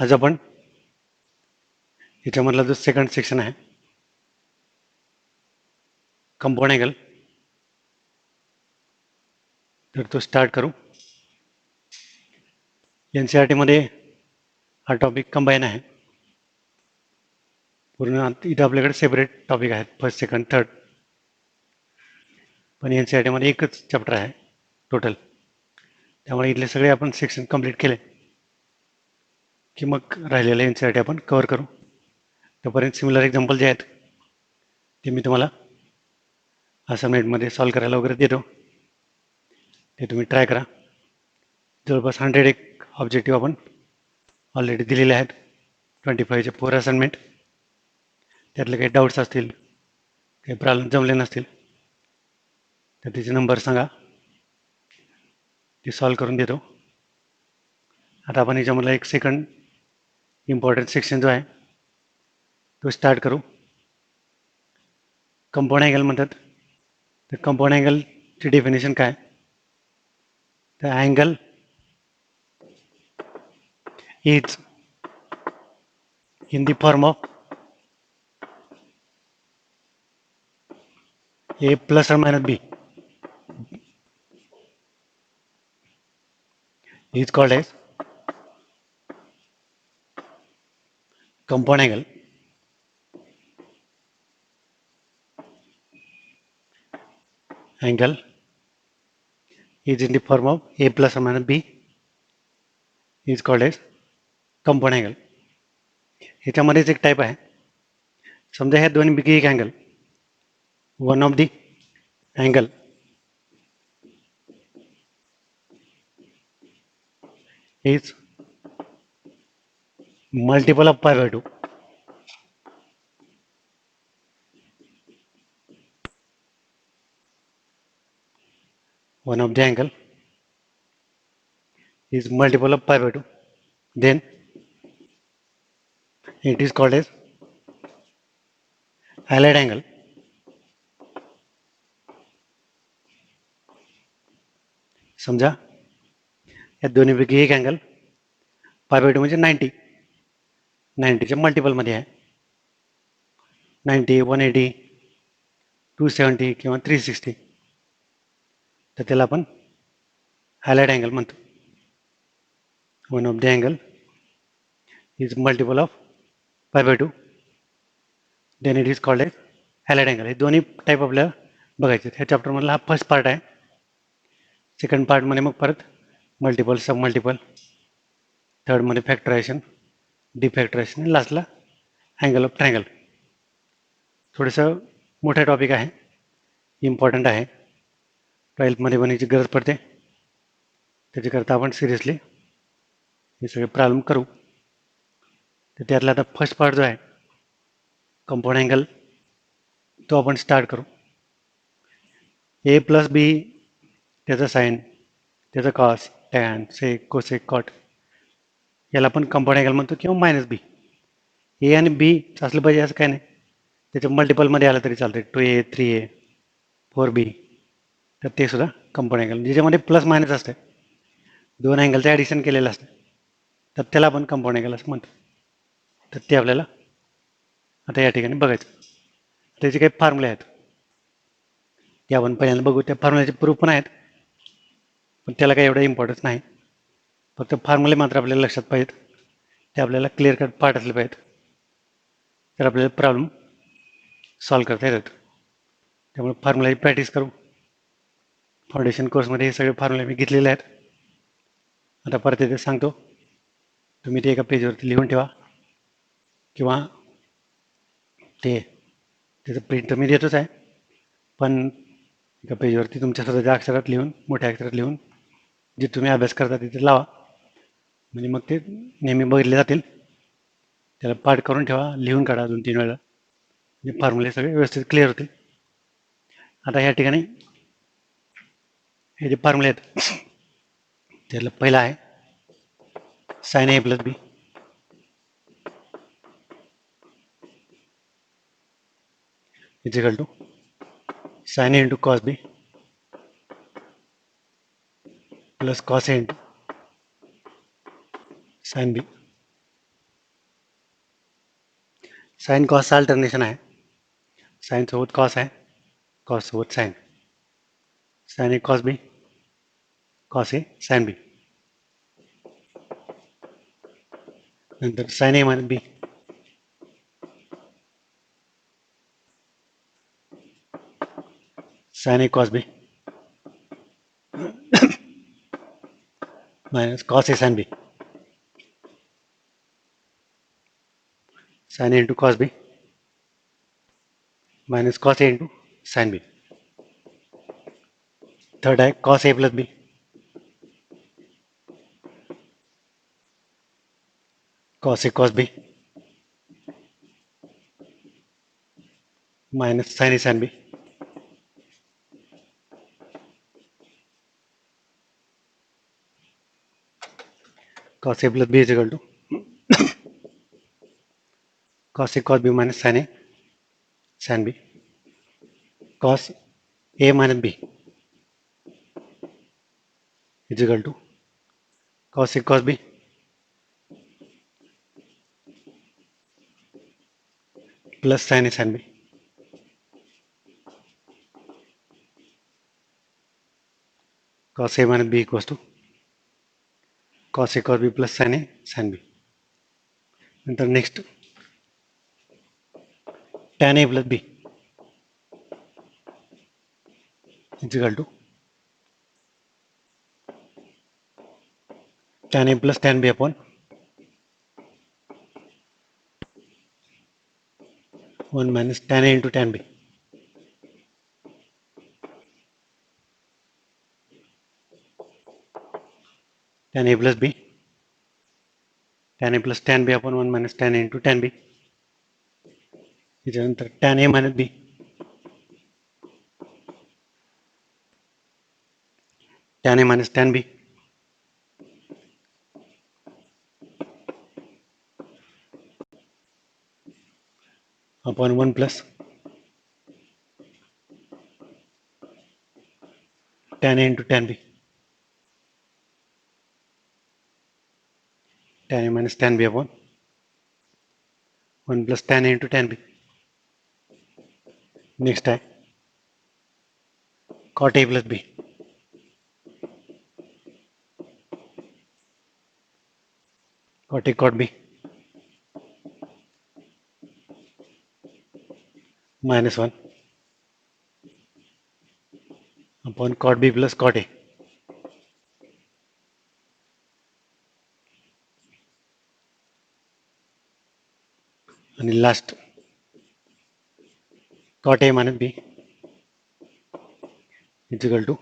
आज आपण याच्यामधला जो सेकंड सेक्शन आहे कंपाऊंड अँगल तर तो स्टार्ट करू. NCERT मध्ये हा टॉपिक कंबाईन आहे. पूर्ण इथं आपल्याकडे सेपरेट टॉपिक आहेत फर्स्ट सेकंड थर्ड, पण NCERT मध्ये एकच चॅप्टर आहे टोटल. त्यामुळे इथले सगळे आपण सेक्शन कंप्लीट केले की मग राहिलेले NCERT आपण कव्हर करू. तोपर्यंत सिमिलर एक्झाम्पल जे आहेत ते मी तुम्हाला असाइनमेंटमध्ये सॉल्व करायला वगैरे देतो, ते तुम्ही ट्राय करा. जवळपास 100 एक ऑब्जेक्टिव्ह आपण ऑलरेडी दिलेले आहेत. 25चे 4 असाइनमेंट. त्यातले काही डाऊट्स असतील, काही प्रॉब्लेम जमले नसतील तर त्याचे नंबर सांगा, ते सॉल्व करून देतो. आता आपण याच्यामधला एक सेकंड इम्पॉर्टंट सेक्शन जो आहे तो स्टार्ट करू. कंपाऊंड अँगल म्हणतात. तर कंपाऊंड अँगलची डेफिनेशन काय? तर angle is in the form of a plus or minus b is called as compound angle. Angle is in the form of a plus or minus b is called as compound angle. ह्याच्यामध्येच एक type आहे. समजा ह्या दोन्हीपैकी एक angle, one of the angle is multiple of pi by 2. One of the angle is multiple of pi by 2. Then it is called as allied angle. समजा या दोन्हीपैकी एक अँगल पाय बाय 2 म्हणजे 90, 90च्या मल्टिपलमध्ये आहे. 90, 180, 270 किंवा 360, तर त्याला आपण हायलाइट अँगल म्हणतो. One of the angle is multiple of pi by 2, then it is called as highlight angle. हे दोन्ही टाईप आपल्याला बघायचे. ह्या चॅप्टरमधला हा फर्स्ट पार्ट आहे. सेकंड पार्टमध्ये मग परत मल्टिपल, सब मल्टिपल, थर्डमध्ये फॅक्टरायझेशन, डिफॅक्टरायझेशन, लास्टला अँगल ऑफ ट्रायंगल. थोडंसं मोठा टॉपिक आहे, इम्पॉर्टंट आहे, 12th बनायची गरज पडते. त्याच्याकरता आपण सिरियसली हे सगळे प्रॉब्लेम करू. तर त्यातला आता फर्स्ट पार्ट जो आहे कंपाऊंड अँगल, तो आपण स्टार्ट करू. ए प्लस बी, त्याचा साईन, त्याचा कॉस, टॅन, सेक, कोसेक, कॉट, याला आपण कंपाऊंड अँगल म्हणतो, किंवा मायनस बी. ए आणि बी असलं पाहिजे असं काय नाही, त्याच्या मल्टिपलमध्ये आलं तरी चालतं. 2a, 3a, 4b, तर ते सुद्धा कंपाऊंड अँगल. ज्याच्यामध्ये प्लस मायनस असते, दोन अँगलचं ॲडिशन केलेलं असतं, तर त्याला आपण कंपाऊंड अँगल असं म्हणतो. तर ते आपल्याला आता या ठिकाणी बघायचं. त्याचे काही फॉर्म्युले आहेत ते आपण पहिल्यांदा बघू. त्या फॉर्म्युल्याचे प्रूफ पण आहेत, पण त्याला काही एवढा इम्पॉर्टन्स नाही. फक्त फॉर्म्युले मात्र आपल्याला लक्षात पाहिजेत, ते आपल्याला क्लिअर कट पार्ट असले पाहिजेत, तर आपल्याला प्रॉब्लेम सॉल्व करता येतात. त्यामुळे फॉर्म्युलाची प्रॅक्टिस करू. फाउंडेशन कोर्समध्ये हे सगळे फॉर्म्युले मी घेतलेले आहेत. आता परत इथे सांगतो, तुम्ही ते एका पेजवरती लिहून ठेवा, किंवा ते त्याचं प्रिंट मी देतोच आहे, पण एका पेजवरती तुमच्या स्वतःच्या अक्षरात लिहून, मोठ्या अक्षरात लिहून, जे तुम्ही अभ्यास करता तिथे लावा. म्हणजे मग ते नेहमी बघितले जातील. त्याला पाठ करून ठेवा, लिहून काढा 2-3 वेळा, म्हणजे फॉर्म्युले सगळे व्यवस्थित क्लिअर होतील. आता या ठिकाणी हे जे फॉर्म्युले आहेत, त्याला पहिला आहे sine A plus B is equal to sine A into cos B plus cos A into sine B. Sine cos alternation आहे. साइन सोबत कॉस आहे, कॉस सोबत sine. Sine A cos B, cos A sine B. नंतर sine A minus B, sine A cos B minus cos A sine B. Sine A into cos B minus cos A into sine B. Third आहे cos A plus B, cos A cos B minus sine A sine B. Cos A plus B is equal to cos A cos B minus sin A sin B cos A minus B is equal to cos A cos B plus sin A sin B. Cos A minus B equals to cos A cos B plus sin A sin B. नंतर next tan A plus B is equal to tan A plus tan B upon 1 minus tan A into tan B. Tan A plus B, tan A plus tan B upon 1 minus tan A into tan B. त्याच्यानंतर tan A minus B tan A minus tan B upon 1 plus tan A into tan B. Tan A minus tan B upon 1 plus tan A into tan B. Next है cot A plus B cot A cot B minus 1 upon cot B plus cot A. आणि last cot A minus B is equal to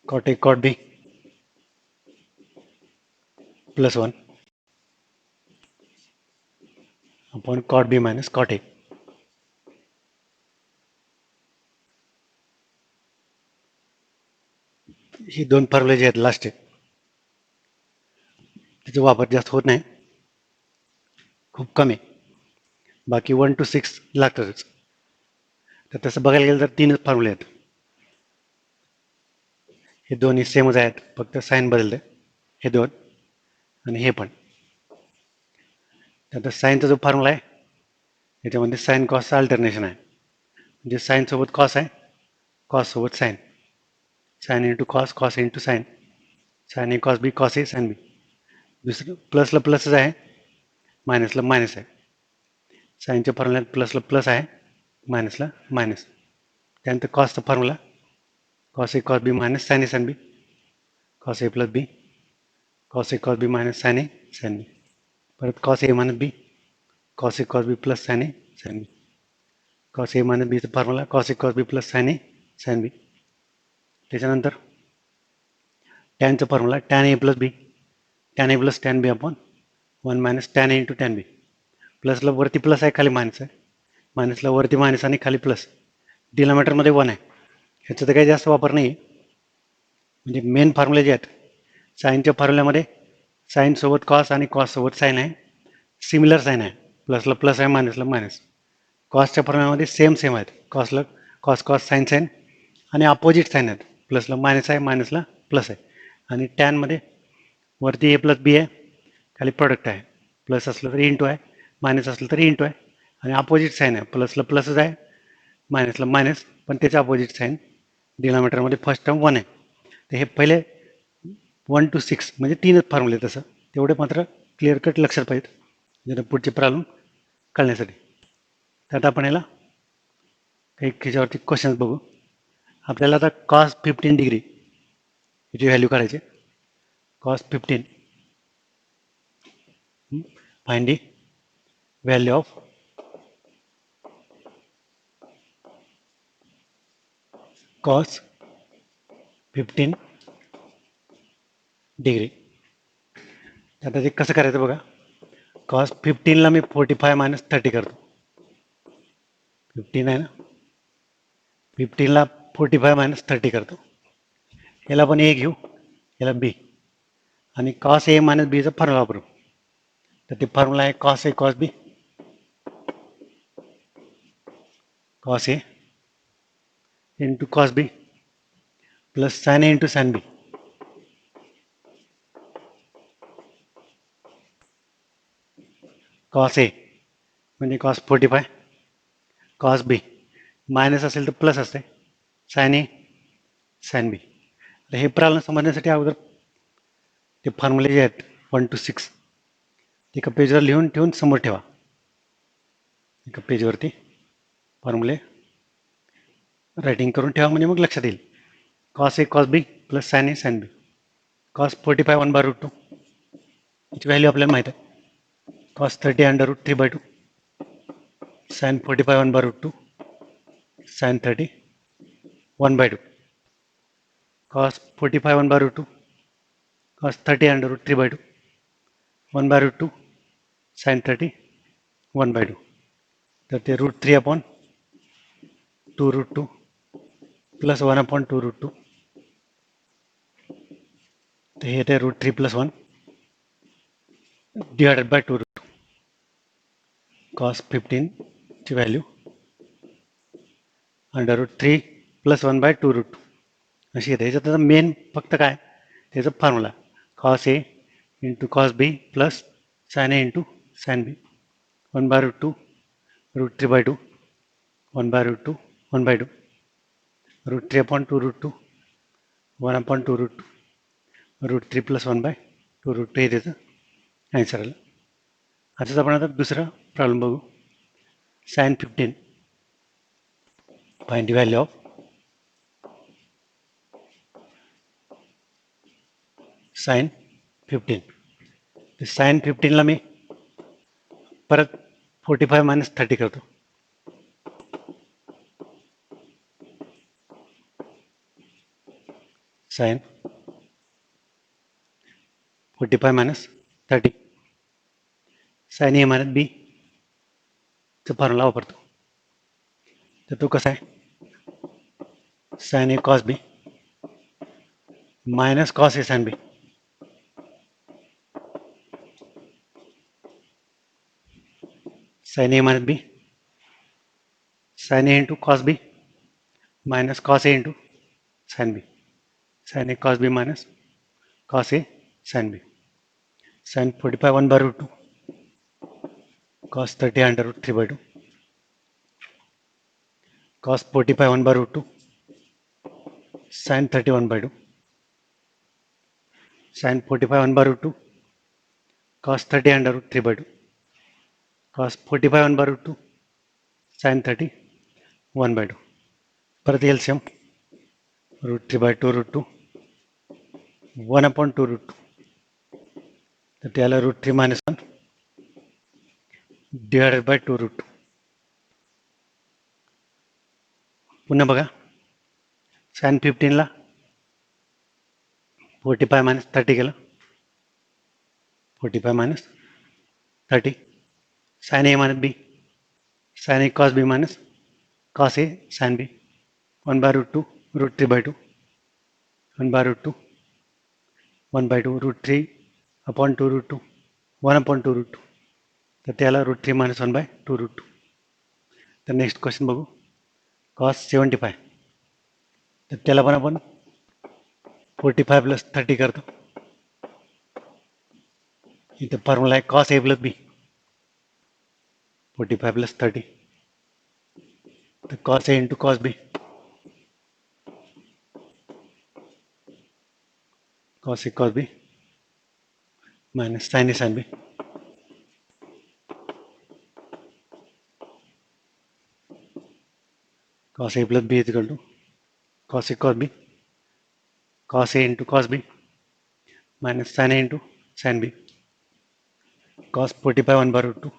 cot A cot B plus 1 upon cot B minus cot A. ही दोन फॉर्म्युले जे आहेत last त्याचा वापर जास्त होत नाही, खूप कमी. बाकी 1 to 6 लागतातच. तर तसं बघायला गेलं तर 3च फॉर्म्युले आहेत. हे दोन्ही सेमच आहेत, फक्त साइन बदलते. हे दोन आणि हे पण. आता साइनचा जो फॉर्म्युला आहे याच्यामध्ये साइन कॉस अल्टरनेशन आहे. म्हणजे साइन सोबत कॉस आहे, कॉस सोबत sine. Sine into cos, cos into sine. Sine A cos B, cos A sine B. दुसरं प्लसला प्लसच आहे, मायनसला मायनस आहे. साइनच्या फॉर्म्युल्यात प्लसला प्लस आहे, मायनसला मायनस. त्यानंतर कॉसचा formula cos A cos B minus sine A sine B. Cos A plus B cos A cos B minus sine A sine बी. परत cos A minus B cos A cos B plus sine A sine B. Cos A minus बीचा formula cos A cos B plus sine A sine बी. त्याच्यानंतर टॅनचा formula tan A plus B tan A plus tan B upon 1 minus tan A into tan बी. प्लसला वरती plus आहे, खाली minus आहे. मायनसला वरती minus आणि खाली plus. डिनॉमिनेटरमध्ये 1 आहे. ह्याचा तर काही जास्त वापर नाही. म्हणजे मेन फॉर्म्युले जे आहेत साईनच्या फॉर्म्युल्यामध्ये साईनसोबत कॉस आणि कॉससोबत साईन आहे, सिमिलर साईन आहे. प्लसला प्लस आहे, मायनसला मायनस. कॉसच्या फॉर्म्युल्यामध्ये सेम आहेत. कॉसला कॉस कॉस साईन साईन आणि अपोजिट साईन आहेत. प्लसला मायनस आहे, मायनसला प्लस आहे. आणि टॅनमध्ये वरती ए प्लस बी आहे, खाली प्रोडक्ट आहे. प्लस असलं तर इंटू आहे, मायनस असलं तरी इंटू आहे आणि अपोजिट साईन आहे, प्लसला प्लसच आहे, मायनसला मायनस, पण त्याचं अपोजिट साईन डिनॉमिनेटरमध्ये फर्स्ट टर्म 1 आहे. तर हे पहिले 1 to 6 म्हणजे 3च फॉर्म्युले, तसं तेवढे मात्र क्लिअर कट लक्षात पाहिजे जर पुढचे प्रॉब्लेम कळण्यासाठी. तर आता आपण याला काही त्याच्यावरती क्वेश्चन्स बघू. आपल्याला आता कॉस 15 डिग्री याची व्हॅल्यू काढायची. Cos 15 find the value of cos 15 degree. आता ते कसं करायचं बघा. कॉस 15ला मी 45 मायनस 30 करतो. 15 आहे ना, 15ला 45 मायनस 30 करतो. याला पण ए घेऊ, याला बी, आणि कॉस ए मायनस बीचा फॉर्म्युला वापरू. तर ते फॉर्म्युला आहे cos A cos B, cos A into cos B plus sine A into sine B. Cos ए म्हणजे कॉस 45, कॉस बी मायनस असेल तर प्लस असते, साइन ए साइन बी. तर हे प्रॉब्लेम समजण्यासाठी अगोदर ते फॉर्म्युले जे आहेत 1 to 6 ते एका पेजवर लिहून ठेवून समोर ठेवा. एका पेजवरती फॉर्म्युले रायटिंग करून ठेवा, म्हणजे मग लक्षात येईल. Cos A cos B plus sine A sine B. Cos 45 1/√2 याची व्हॅल्यू आपल्याला माहीत आहे. Cos 30 √3/2 sine 45 1/√2 sine 30 1/2 cos 45 1/√2 cos 30 √3/2 1/√2 sin 30 1/2. तर ते √3/2√2 प्लस 1/2√2. तर हे येते √3 + 1 डिवायडेड बाय 2√2. cos 15 ची व्हॅल्यू √3 + 1/2√2 अशी येते. याच्यात मेन फक्त काय त्याचा formula cos A into cos B plus sine A into sine बी 1/√2 √3/2 1/√2 1/2 √3/2√2 1/2√2 √3 + 1/2√2 हे त्याचं ॲन्सर आलं. असंच आपण आता दुसरा प्रॉब्लेम बघू. Sine 15 find the value of sine 15. तर साइन 15ला मी परत 45 मायनस 30 करतो. Sign 45 minus 30 sign A minus बी चा फॉर्म्युला वापरतो. तर तो कसा आहे, sine A cos B minus cos A sine B sine A minus B sine A into cos B minus cos A into sine B sine A cos B minus cos A sine B sign 45 1/√2 cos 30 √3/2 cos 45 1/√2 sin 30 1/2 sin 45 1/√2 cos 30 √3/2 cos 45 1/√2 sin 30 1/2. परत LCM √3/2 √2 1/2√2. तर त्याला √3 - 1 divided by 2√2. पुन्हा बघा, sign 15ला 45 minus 30 केलं, 45 minus 30 sign A minus B sine A cos B minus cos A sine बी 1/√2 √3/2 1/√2 1/2 √3/2√2 1/2√2. तर त्याला √3 - 1/2√2. तर next question बघू. कॉस 75 तर त्याला पण आपण 45 + 30 करतो. इथं फॉर्म्युला आहे cos A plus B 45 plus 30. The cos A into cos B. Cos A cos B minus sin A sin B. Cos A plus B is equal to cos A cos B. Cos A into cos B minus sin A into sin B. Cos 45 1 by root 2.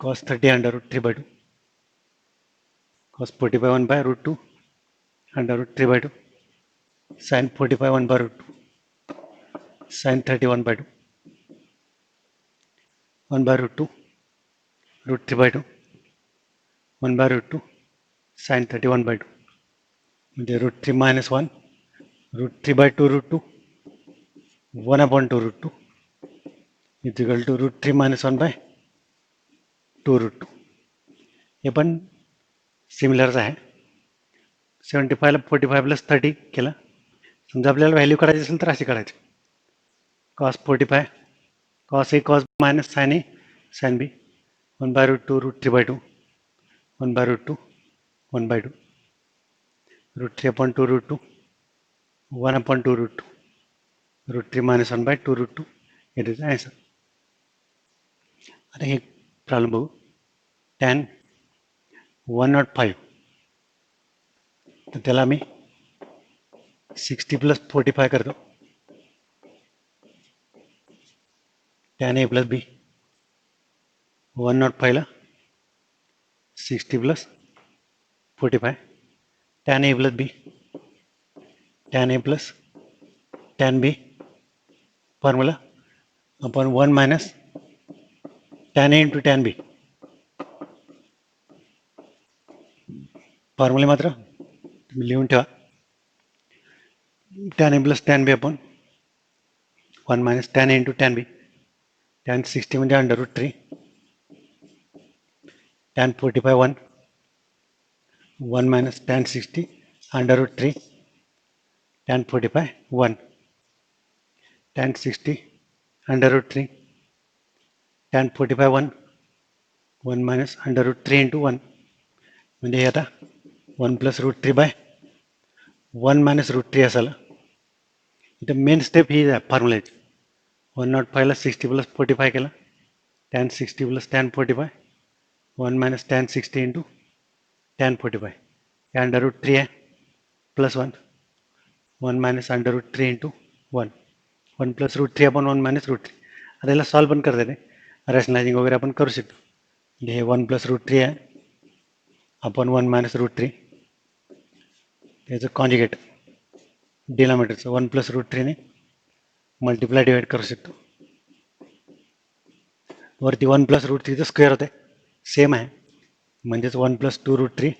Cos 30 under root 3 by 2. Cos 45 1 by root 2 under root 3 by 2. Sin 45 1 by root 2. Sin 31 by 2. 1 by root 2 root 3 by 2. 1 by root 2 sin 31 by 2. The root 3 minus 1 root 3 by 2 root 2 1 upon 2 root 2 is equal to root 3 minus 1 by 2 root 2. हे पण सिमिलरच आहे. 75 ला 45 plus 30 केलं. समजा आपल्याला value काढायची असेल तर अशी काढायची. cos 45 cos A cos minus sin A sin B 1 by root 2 root 3 by 2 1 by root 2 1 by 2 root 3 upon 2 root 2 1 upon 2 root 2 root 3 minus 1 by 2 root 2. It is the answer. आता हे प्रॉब्लेम बघू. tan 105 तर त्याला मी 60 plus 45 करतो. tan A plus B 105 ला 60 plus 45 tan A plus B tan A plus tan B formula upon 1 minus tan A into tan B. फॉर्म्युले मात्र तुम्ही लिहून ठेवा. tan A plus tan B upon 1 minus tan A into tan B. tan 60 म्हणजे under root 3 tan 45 1 1 minus tan 60 under root 3 tan 45 1 tan 60 under root 3 tan 45 1 1 minus under root 3 into 1 म्हणजे हे आता 1 plus root 3 by 1 minus root 3 असायला. इथं main step ही आहे फॉर्म्युल्याची. 105 ला 60 plus 45 केला. tan 60 plus tan 45 1 minus tan 60 into tan 45 हे under root 3 आहे plus 1 1 minus under root 3 into 1 1 plus root 3 आपण 1 मायनस रूट 3. आता याला सॉल्व पण करता येते. रॅशनलायझिंग वगैरे आपण करू शकतो. म्हणजे हे 1 प्लस रूट 3 आहे आपण 1 मायनस रूट 3 त्याचं कॉन्जुगेट डिनॉमिनेटरचं 1 प्लस रूट 3 ने मल्टिप्लाय डिवाइड करू शकतो. वरती 1 प्लस रूट 3चं स्क्वेअर होते सेम आहे म्हणजेच 1 plus 2 root 3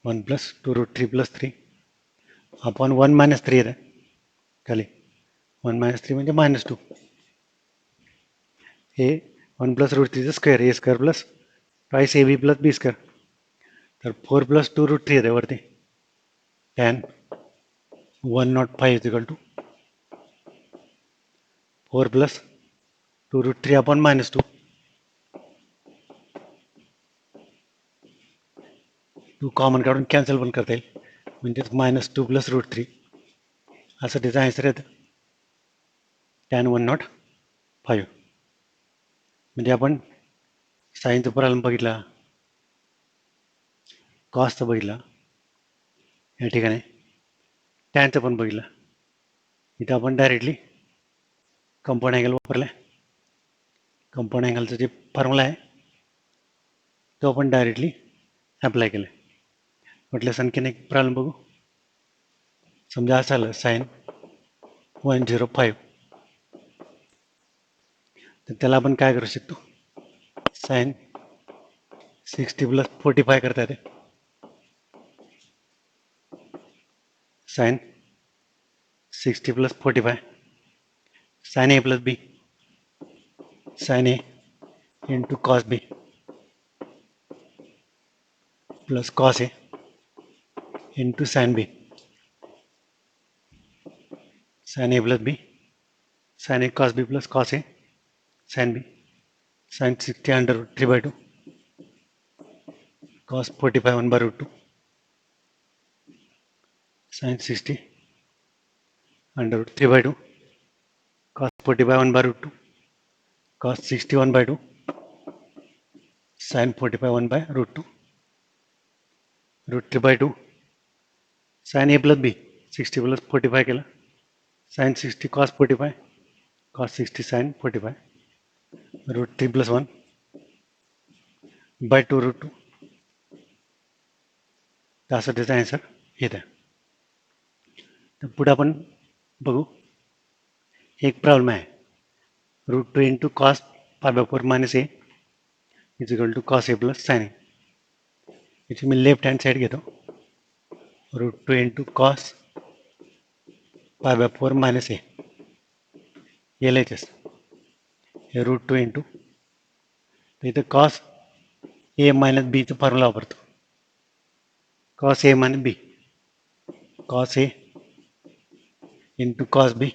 1 plus 2 root 3 plus 3 upon 1 minus 3 येते खाली 1 मायनस 3 म्हणजे मायनस 2. हे 1 प्लस रूट 3चं square A square plus twice A B plus B square तर 4 प्लस 2 रूट 3 येते वरती tan 105 is equal to 4 plus 2 root 3 upon minus 2 2 common काढून cancel पण करता येईल म्हणजेच मायनस 2 प्लस रूट 3 असं त्याचं आन्सर येतं tan 105. म्हणजे आपण साईनचा प्रॉब्लेम बघितला कॉसचा बघितला या ठिकाणी टॅनचं पण बघितलं. इथं आपण डायरेक्टली कंपाऊंड अँगल वापरला. कंपाऊंड अँगलचं जे फॉर्म्युला आहे तो आपण डायरेक्टली अप्लाय केला. म्हटल्यास आणखीन एक प्रॉब्लेम बघू. समजा असं आलं साईन 105 तर त्याला आपण काय करू शकतो साईन 60 प्लस 45 करता येते. Sign 60 plus 45 sign A plus B sine A into cos B plus cos A into sine B sine A plus B sine A cos B plus cos A sine B sin 60 under root 3 by 2 cos 45 1 by root 2 sin 60 under root 3 by 2 cos 45 1 by root 2 cos 61 by 2 sin 45 1 by root 2 root 3 by 2 sin a plus b 60 plus 45 केला sin 60 cos 45 cos 60 sin 45 root 3 plus 1 by 2 root 2 त्यासाठीचा answer येत आहे. तर पुढे आपण बघू एक problem आहे root 2 into cos pi by 4 minus A is equal to cos A plus sine A. याची मी लेफ्ट हँड साईड घेतो root 2 into cos pi by 4 minus A L H S हे रूट 2 इंटू तर इथं cos A minus बीचं formula वापरतो cos a minus b cos a into cos b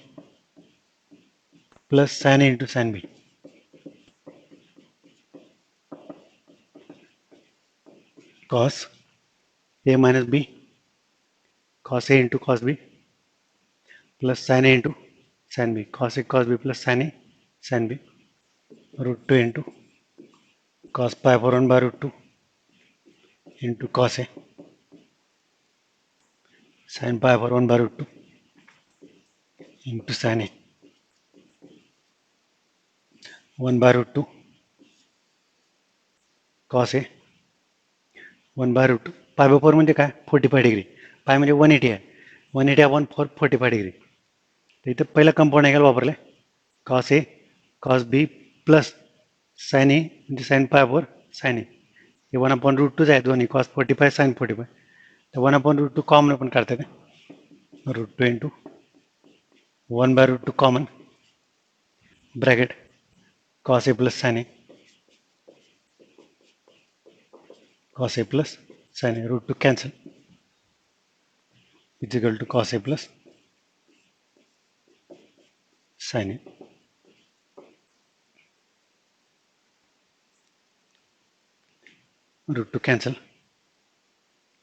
plus sin a into sin b cos a minus b cos a into cos b plus sin a into sin b cos a cos b plus sin a sin b root 2 into cos pi over 1 by root 2 into cos a sin pi over 1 by root 2 into sin a 1 by root 2 cos a 1 by root 2 pi by 4 म्हणजे काय 45 degree पाय म्हणजे 180 आहे 180 upon 4 45 degree तर इथं पहिला compound angle वापरला cos a cos b plus sin a म्हणजे sin pi over sin a हे 1 अपॉन रूट 2 आहे दोन्ही cos 45 sin 45 तर 1 अपॉन रूट 2 कॉमन पण काढता येते root 2 into 1 by root 2 common bracket cos a plus sin a cos a plus sin a root 2 cancel is equal to cos a plus sin a root 2 cancel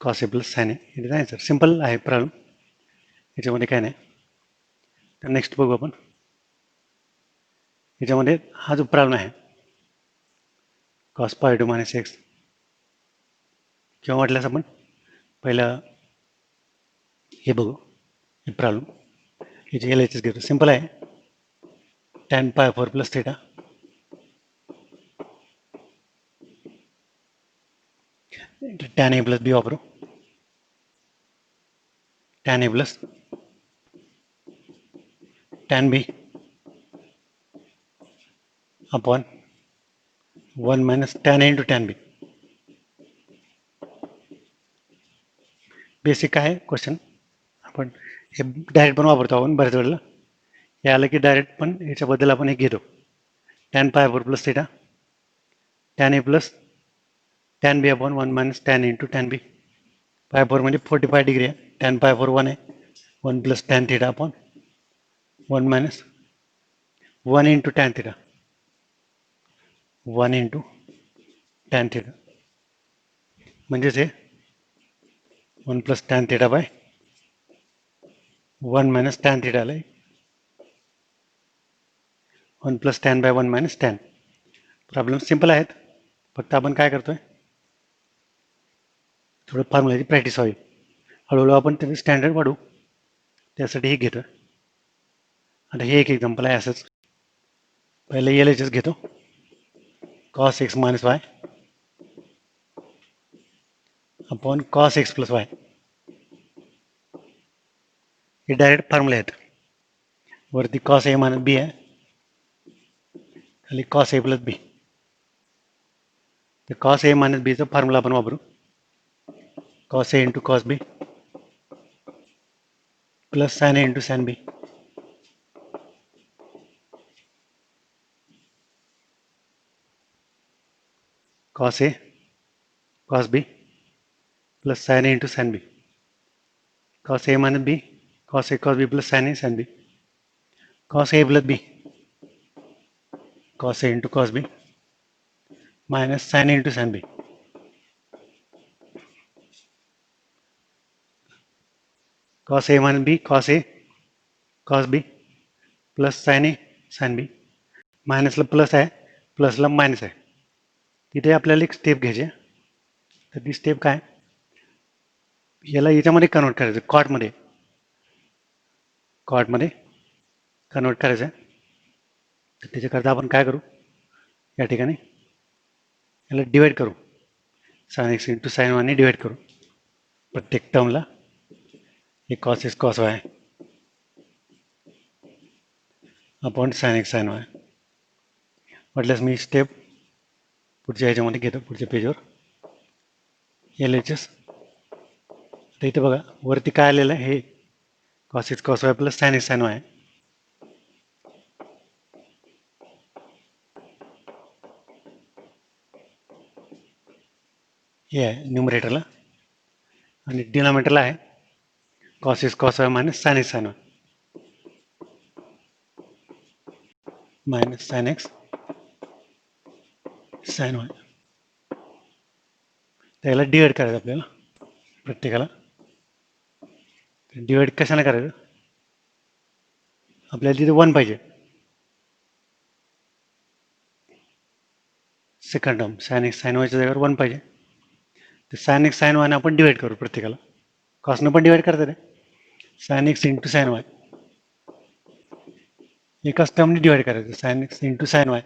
cos a plus sin a it is answer simple आहे problem याच्यामध्ये काय नाही तर next बघू आपण याच्यामध्ये हा जो प्रॉब्लेम आहे cos pi to minus x किंवा वाटल्यास आपण पहिला हे बघू हे प्रॉब्लेम याची एल एच एस घेतो सिंपल आहे tan pi 4 plus theta tan a plus b वापरू tan a plus tan b upon 1 minus tan a into tan b basic आहे क्वेश्चन आपण हे डायरेक्ट पण वापरतो आपण बऱ्याच वेळेला हे आलं की डायरेक्ट पण याच्याबद्दल आपण एक घेतो tan pi 4 plus theta tan a plus tan b upon 1 minus tan a into tan b pi 4 म्हणजे 45 डिग्री आहे tan pi 4 1 आहे 1 plus tan theta upon 1 minus 1 into tan theta 1 into tan theta म्हणजेच हे 1 plus tan theta by 1 minus tan theta आलं 1 plus tan by 1 minus tan problem simple आहेत फक्त आपण काय करतोय थोडं फॉर्म्युलाची प्रॅक्टिस व्हावी हळूहळू आपण त्याचं स्टँडर्ड वाढवू त्यासाठी हे घेतो आता हे एक एक्झाम्पल आहे असंच पहिलं एल एच एस घेतो cos x minus y upon cos x plus y हे डायरेक्ट फॉर्म्युला आहेत वरती cos a minus b आहे खाली cos a plus b तर cos a minus b चा फॉर्म्युला आपण वापरू cos a into cos b plus sin a into sin b cos a cos b plus sin a into sin b cos a minus b cos a cos b plus sin a sin b cos a plus b cos a into cos b minus sine into sine B. Cos A minus B cos A cos B plus sine A sine B. मायनसला plus आहे, प्लसला minus आहे. तिथे आपल्याला एक step घ्यायची आहे. तर ती स्टेप काय, याला याच्यामध्ये कन्वर्ट करायचं, कॉटमध्ये कन्वर्ट करायचं आहे. तर त्याच्याकरता आपण काय करू, या ठिकाणी याला डिवाइड करू, साइन एक्स इंटू साइन वायने डिवाइड करू प्रत्येक टर्मला. हे cos x cos y upon sine x sine y. म्हटल्यास मी स्टेप पुढच्या ह्याच्यामध्ये घेतो, पुढच्या पेजवर एल एच एस. तर इथे बघा वरती काय आलेलं आहे, हे cos x cos y plus sine x sine Y. हे आहे न्यूमरेटरला, आणि डिनॉमिनेटरला आहे cos x cos y minus sine x sine y minus sine x sine y. त्याला डिवाइड करायचं आपल्याला प्रत्येकाला. डिवाइड कशाने करायचं, आपल्याला तिथे 1 पाहिजे. Second term sine x sine वायच्या जागेवर 1 पाहिजे. तर साइन एक्स साइन वायने आपण डिवाइड करू प्रत्येकाला. कॉसनं पण डिवाइड करता ते, sine x into sine Y. एकाच टर्मने डिवाइड करायचं, sine x into sine Y.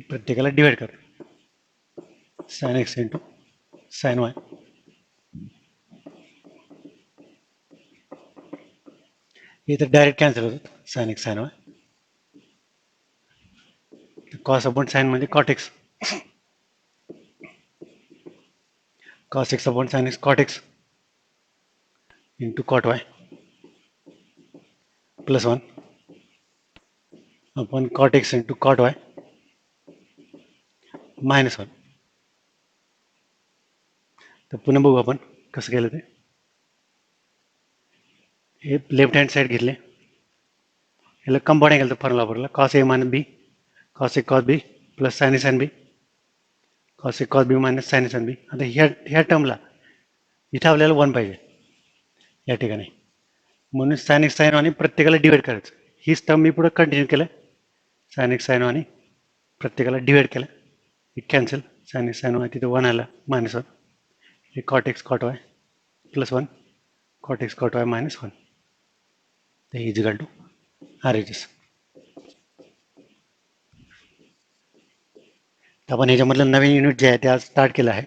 प्रत्येकाला डिवाइड कर, sine x into sine Y. हे तर डायरेक्ट कॅन्सल होतात, sine x sine Y. Cos upon sine म्हणजे cot X, cos X upon sine X cot X into cot Y plus 1 upon cot X into cot Y minus 1. तर पुन्हा बघू आपण कसं केलं ते. हे लेफ्ट हँड साईड घेतले, याला कंपाऊंडिंग केलं तर फॉर्म्युला वापरला, cos A minus B cos A cos B plus sine A sine B cos A cos B minus sine A sine बी. आता ह्या टर्मला इथं आपल्याला 1 पाहिजे या ठिकाणी, म्हणून साइन एक्स साइन वाने प्रत्येकाला डिवाइड करायचं. हीच टर्म मी पुढे कंटिन्यू केलं, साइन एक्स साइन वाने प्रत्येकाला डिवाइड केलं. हे cancel, sine x sine y तिथं 1 आला मायनस 1. हे cot x cot Y plus 1 cot x cot Y minus 1. तर हे इजिकल टू आर एच एस. आपण ह्याच्यामधलं नवीन युनिट जे आहे ते आज स्टार्ट केलं आहे,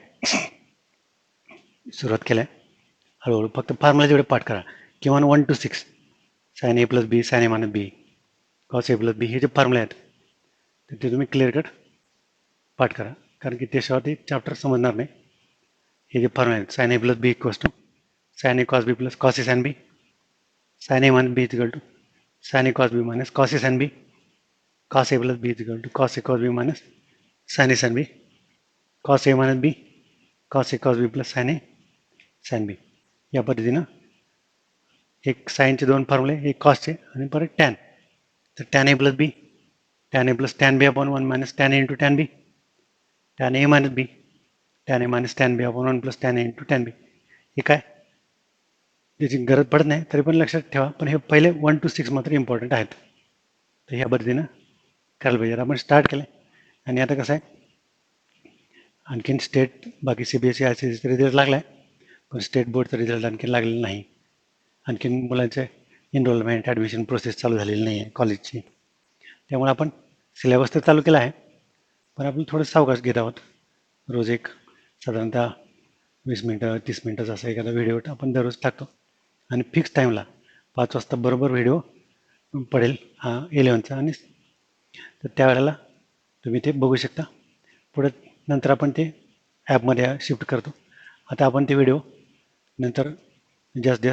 सुरुवात केलं आहे. हळूहळू फक्त फॉर्म्युला जेवढे पाठ करा, किंवा 1 to 6 sine A plus B sine A minus B cos A plus B, हे जे फॉर्म्युले आहेत तर ते तुम्ही क्लिअर कट पाठ करा, कारण की त्याशिवाय ते चॅप्टर समजणार नाही. हे जे फॉर्म्युले आहेत, sine A plus B equals to sine A cos B plus cos A sine B, sine A minus B equal to sine A cos B minus cos A sine B, cos A plus B equal to cos A cos B minus sine A sine B, cos A minus B cos A cos B plus sine A sine B. या पद्धतीनं एक साईनचे 2 फॉर्म्युले, एक कॉसचे आणि परत tan. तर tan A plus B tan A plus tan B upon 1 minus tan A into tan B, tan A minus B tan A minus tan B upon 1 plus tan A into tan बी. हे काय त्याची गरज पडत नाही, तरी पण लक्षात ठेवा, पण हे पहिले 1 to 6 मात्र इम्पॉर्टंट आहेत. तर ह्या पद्धतीनं करायला पाहिजे. आपण स्टार्ट केलं आणि आता कसं आहे, आणखीन स्टेट बाकी C B S E I C एसचा रिझल्ट लागला आहे, पण स्टेट बोर्डचा रिझल्ट आणखीन लागलेला नाही. आणखीन मुलांचे एनरोलमेंट ॲडमिशन प्रोसेस चालू झालेली नाही आहे कॉलेजची. त्यामुळे आपण सिलेबस तर चालू केला आहे, पण आपण थोडं सावकाश घेत आहोत. रोज एक साधारणतः 20 मिनटं 30 मिनटाचा असा एखादा व्हिडिओ आपण दररोज टाकतो, आणि फिक्स टाईमला 5 वाजता बरोबर व्हिडिओ पडेल हा 11चा. आणि तर त्यावेळेला तुम्ही ते बघू शकता. पुढं नंतर आपण ते ॲपमध्ये शिफ्ट करतो. आता आपण ते व्हिडिओ नंतर जास्त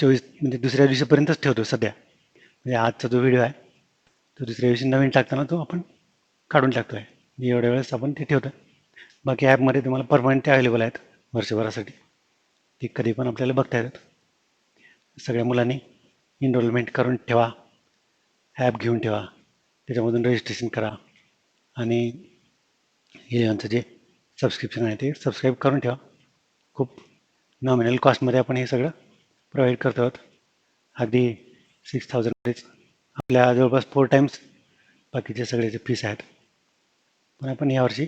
24 म्हणजे दुसऱ्या दिवशीपर्यंतच ठेवतो सध्या. म्हणजे आजचा जो व्हिडिओ आहे तो दुसऱ्या दिवशी नवीन टाकताना तो आपण काढून टाकतो आहे, एवढ्या वेळेस आपण ते ठेवतो. बाकी ॲपमध्ये तुम्हाला परमनंट ते अवेलेबल आहेत वर्षभरासाठी, ते कधी पण आपल्याला बघता येतात. सगळ्या मुलांनी एनरोलमेंट करून ठेवा, ॲप घेऊन ठेवा, त्याच्यामधून रजिस्ट्रेशन करा. आणि इलेव्हनचं जे सबस्क्रिप्शन आहे ते सबस्क्राईब करून ठेवा. खूप नॉमिनल कॉस्टमध्ये आपण हे सगळं प्रोव्हाइड करतो आहोत. अगदी 6,000मध्येच आपल्या जवळपास 4 टाईम्स बाकीचे सगळे जे फीस आहेत. पण आपण यावर्षी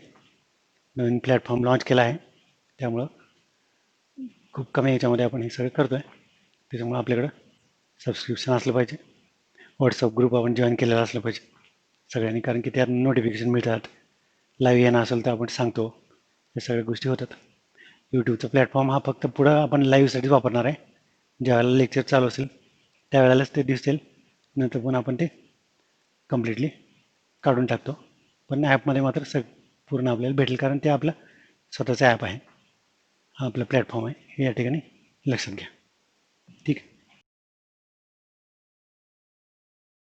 नवीन प्लॅटफॉर्म लॉन्च केला आहे, त्यामुळं खूप कमी याच्यामध्ये आपण हे सगळं करतो आहे. त्याच्यामुळं आपल्याकडं सबस्क्रिप्शन असलं पाहिजे, व्हॉट्सअप ग्रुप आपण जॉईन केलेला असलं पाहिजे सगळ्यांनी, कारण की त्यात नोटिफिकेशन मिळतात. लाईव्ह येणं असेल तर आपण सांगतो, हे सगळ्या गोष्टी होतात. यूट्यूबचा प्लॅटफॉर्म हा फक्त पुढं आपण लाईव्हसाठीच वापरणार आहे. ज्यावेळेला लेक्चर चालू असेल त्यावेळेलाच ते दिसेल, नंतर पण आपण ते कम्प्लिटली काढून टाकतो. पण ॲपमध्ये मात्र पूर्ण आपल्याला भेटेल, कारण ते आपलं स्वतःचं ॲप आहे, हा आपला प्लॅटफॉर्म आहे, हे या ठिकाणी लक्षात घ्या. ठीक आहे.